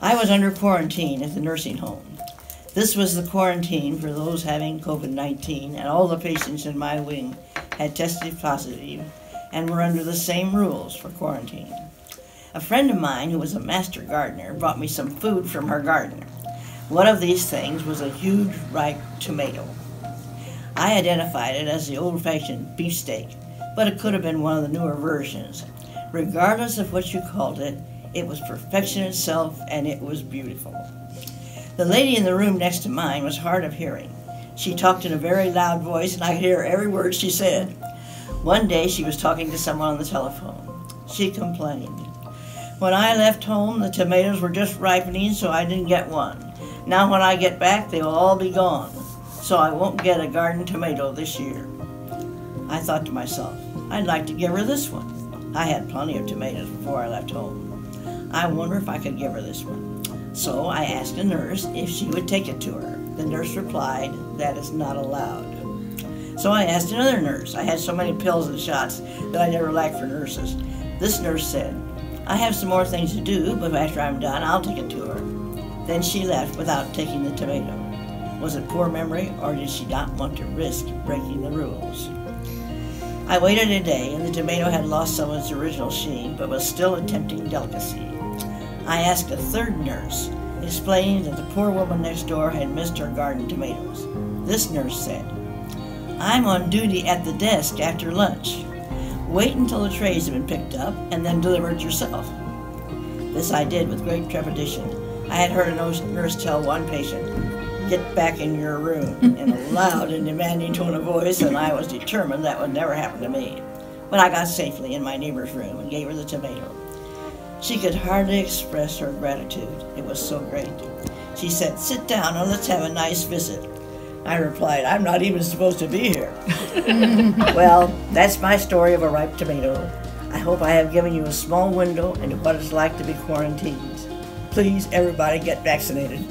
I was under quarantine at the nursing home. This was the quarantine for those having COVID-19, and all the patients in my wing had tested positive and were under the same rules for quarantine. A friend of mine who was a master gardener brought me some food from her garden. One of these things was a huge ripe tomato. I identified it as the old-fashioned beefsteak, but it could have been one of the newer versions. Regardless of what you called it, it was perfection itself, and it was beautiful. The lady in the room next to mine was hard of hearing. She talked in a very loud voice, and I could hear every word she said. One day she was talking to someone on the telephone. She complained, "When I left home, the tomatoes were just ripening, so I didn't get one. Now when I get back, they will all be gone, so I won't get a garden tomato this year." I thought to myself, I'd like to give her this one. I had plenty of tomatoes before I left home. I wonder if I could give her this one. So I asked a nurse if she would take it to her. The nurse replied, "That is not allowed." So I asked another nurse. I had so many pills and shots that I never lacked for nurses. This nurse said, "I have some more things to do, but after I'm done, I'll take it to her." Then she left without taking the tomato. Was it poor memory, or did she not want to risk breaking the rules? I waited a day, and the tomato had lost some of its original sheen, but was still a tempting delicacy. I asked a third nurse, explaining that the poor woman next door had missed her garden tomatoes. This nurse said, "I'm on duty at the desk after lunch. Wait until the trays have been picked up and then deliver it yourself." This I did with great trepidation. I had heard a nurse tell one patient, "Get back in your room," in a loud and demanding tone of voice, and I was determined that would never happen to me. But I got safely in my neighbor's room and gave her the tomato. She could hardly express her gratitude. It was so great. She said, "Sit down and let's have a nice visit." I replied, "I'm not even supposed to be here." Well, that's my story of a ripe tomato. I hope I have given you a small window into what it's like to be quarantined. Please, everybody, get vaccinated.